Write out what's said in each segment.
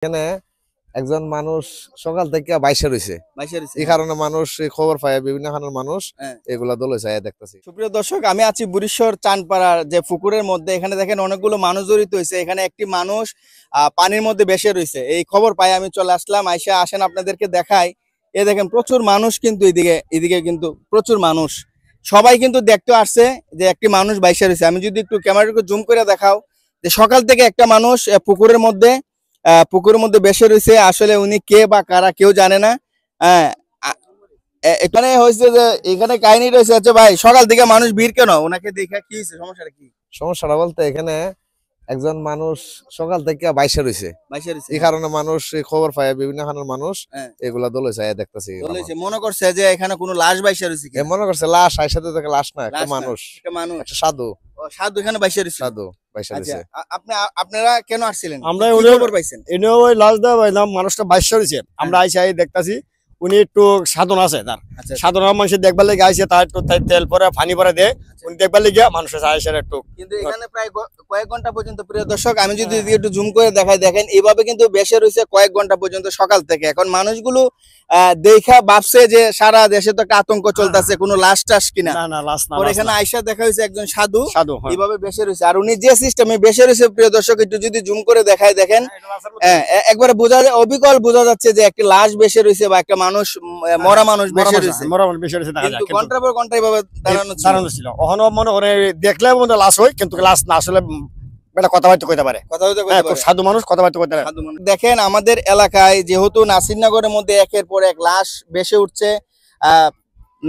এখানে একজন মানুষ সকাল থেকে বাইসে রয়েছে, এই কারণে মানুষ এই খবর পায়, বিভিন্ন খানের মানুষ এগুলা দলে যায় দেখতেছি। সুপ্রিয় দর্শক, আমি আছি বুড়িশ্বর চানপাড়ার যে পুকুরের মধ্যে। এখানে দেখেন অনেকগুলো মানুষ জড়িত হয়েছে। এখানে একটি মানুষ পানির মধ্যে ভেসে রয়েছে। এই খবর পাই আমি চলে আসলাম। আইসা আসেন আপনাদেরকে দেখাই। এ দেখেন প্রচুর মানুষ কিন্তু এদিকে কিন্তু প্রচুর মানুষ, সবাই কিন্তু দেখতে আসছে যে একটি মানুষ বাইসে রয়েছে। আমি যদি একটু ক্যামেরাকে জুম করে দেখাও, যে সকাল থেকে একটা মানুষ পুকুরের মধ্যে ভেসে রয়েছে। আসলে উনি কে বা কারা কেউ জানে না। এখানে হয়েছে যে এখানে কাহিনী রয়েছে। আচ্ছা ভাই, সকাল থেকে মানুষ ভিড় কেন? ওনাকে দেখে কি হয়েছে, সমস্যাটা কি? সমস্যাটা বলতে এখানে একজন মানুষ সকাল থেকে বাইসে রয়েছে, এই কারণে মানুষ এই খবর পায়, বিভিন্ন খানের মানুষ এগুলা দলে যায় দেখতেছি। মনে করছে যে এখানে কোনো লাশ বাইসে রয়েছে, মনে করছে লাশ, সাথে থেকে লাশ না, একটা মানুষ, একটা সাধু। সাধু এখানে বাইসে রয়েছে, সাধু বাইসে রয়েছে। আপনারা কেন আসছিলেন? আমরা খবর পাইছেন? ওই লাশ দেওয়া পাইলাম, মানুষটা বাইসে রয়েছে। আমরা আইসাই দেখতাছি উনি একটু সাধনা আছে তার, সাধনা মানুষের দেখবার লেগে আইসে, তার একটু তেল পরে পানি পরে দেয়, উনি দেখবার লেগে মানুষের আইসে একটু। কিন্তু এখানে প্রায় কয়েক ঘন্টা পর্যন্ত, প্রিয় দর্শক আমি যদি একটু জুম করে দেখাই, দেখেন এইভাবে কিন্তু বেসে রয়েছে কয়েক ঘন্টা পর্যন্ত সকাল থেকে। এখন মানুষগুলো দেখা ভাবছে যে সারা দেশে তো একটা আতঙ্ক চলতেছে, কোনো লাশ টাশ কিনা। এখানে আইসা দেখা হয়েছে একজন সাধু এইভাবে বেসে রয়েছে। আর উনি যে সিস্টেমে বেসে রয়েছে, প্রিয় দর্শক একটু যদি জুম করে দেখাই, দেখেন একবারে বোঝা যায়, অবিকল বোঝা যাচ্ছে যে একটি লাশ বেসে রয়েছে বা একটা মানুষ, মরা মানুষ বেসে রয়েছে। কিন্তু ঘন্টার পর ঘন্টা এইভাবে দাঁড়ানো ছিল। ওখানে মনে করে দেখলে মনে লাশ হয়, কিন্তু লাশ না, আসলে কথাবার্তা কইতে পারে, সাধু মানুষ কথাবার্তা কইতে পারে। দেখেন আমাদের এলাকায় যেহেতু নাসিরনগরের মধ্যে একের পর এক লাশ ভেসে উঠছে,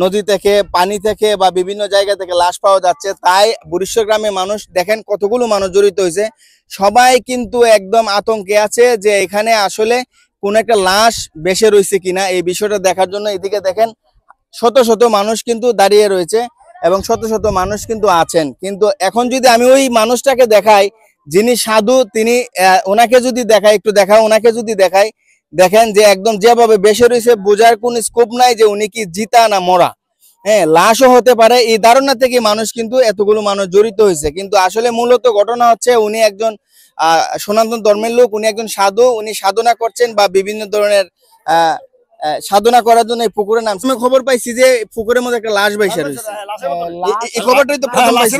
নদী থেকে, পানি থেকে বা বিভিন্ন জায়গা থেকে লাশ পাওয়া যাচ্ছে, তাই বুড়িশ্বর গ্রামে মানুষ দেখেন কতগুলো মানুষ জড়িত হয়েছে। সবাই কিন্তু একদম আতঙ্কে আছে যে এখানে আসলে কোন একটা লাশ ভেসে রয়েছে কিনা, এই বিষয়টা দেখার জন্য এদিকে দেখেন শত শত মানুষ কিন্তু দাঁড়িয়ে রয়েছে এবং শত শত মানুষ কিন্তু আছেন। কিন্তু এখন যদি আমি ওই মানুষটাকে দেখাই যিনি সাধু, তিনি ওনাকে যদি দেখাই, একটু দেখাও, ওনাকে যদি দেখাই, দেখেন যে একদম যেভাবে বেসে রয়েছে, বোঝার কোন স্কোপ নাই যে উনি কি জিতা না মরা, লাশও হতে পারে, এই ধারণা থেকে মানুষ কিন্তু এতগুলো মানুষ জড়িত হয়েছে। কিন্তু আসলে মূলত ঘটনা হচ্ছে উনি একজন সনাতন ধর্মের লোক, উনি একজন সাধু, উনি সাধনা করছেন বা বিভিন্ন ধরনের সাধনা করার জন্য এই পুকুরের নাম। আমি খবর পাইছি যে পুকুরের মধ্যে একটা লাশ বাইসা রয়েছে, এই খবরটাই তো প্রথম পাইছি।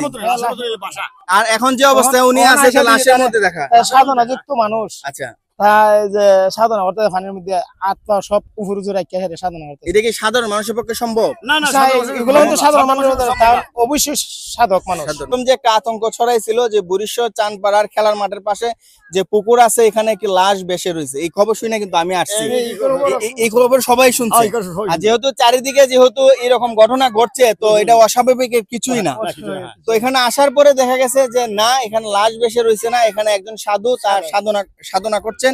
আর এখন যে অবস্থায় উনি আছে লাশের মধ্যে দেখা সাধনা যুক্ত মানুষ। আচ্ছা, তাই যে সাধনা করতে পানির মধ্যে আত্মা সব উপর জোর রাখিয়া সাধনা করতে, এটা কি সাধারণ মানুষের পক্ষে সম্ভব? না, এগুলো তো সাধারণ মানুষের অবশ্যই সাধক মানুষ। এরকম যে একটা আতঙ্ক ছড়াইছিল যে বুড়িশ্বর চানপাড়ার খেলার মাঠের পাশে যে পুকুর আছে, এখানে একটি লাশ ভেসে রয়েছে, এই খবর শুনে কিন্তু আমি আসছি। এই খবর সবাই শুনছে, আর যেহেতু চারিদিকে যেহেতু এরকম ঘটনা ঘটছে, তো এটা অস্বাভাবিক কিছুই না। তো এখানে আসার পরে দেখা গেছে যে না, এখানে লাশ ভেসে রয়েছে না, এখানে একজন সাধু তার সাধনা করছেন।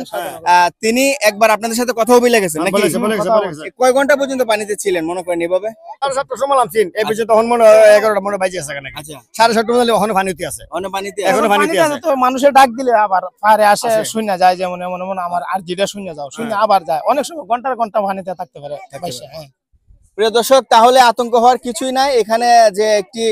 তিনি একবার আপনাদের সাথে কথাও বলে গেছেন নাকি? কয় ঘন্টা পর্যন্ত পানিতে ছিলেন মনে করেন এভাবে? 7:30 মানুষের ডাক দিলে আবার পারে আসে, শূন্য যায়, যেমন এমন এমন আমার আর যেটা শূন্য যাও, শূন্য আবার যায়, অনেক সময় ঘন্টার ঘন্টা পানিতে থাকতে পারে। প্রিয় দর্শক, তাহলে আতঙ্ক হওয়ার কিছুই নাই। এখানে যে একটি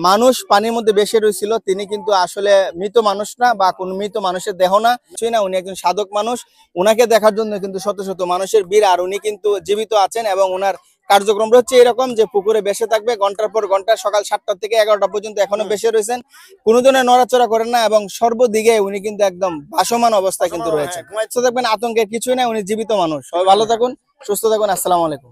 মানুষ পানির মধ্যে বেসে রয়েছিল, তিনি কিন্তু আসলে মৃত মানুষ না বা কোন মৃত মানুষের দেহ না, কিছুই না, উনি একজন সাধক মানুষ। উনাকে দেখার জন্য কিন্তু শত শত মানুষের ভিড়, আর উনি কিন্তু জীবিত আছেন এবং ওনার কার্যক্রম হচ্ছে এরকম যে পুকুরে বেসে থাকবে ঘন্টার পর ঘন্টা, সকাল 7টা থেকে 11টা পর্যন্ত এখনো বেসে রয়েছেন, কোনো ধরনের নড়াচড়া করেন না এবং সর্বদিকে উনি কিন্তু একদম ভাসমান অবস্থায় কিন্তু রয়েছে। দেখবেন আতঙ্কের কিছুই নাই, উনি জীবিত মানুষ। সবাই ভালো থাকুন, সুস্থ থাকুন, আসসালামু আলাইকুম।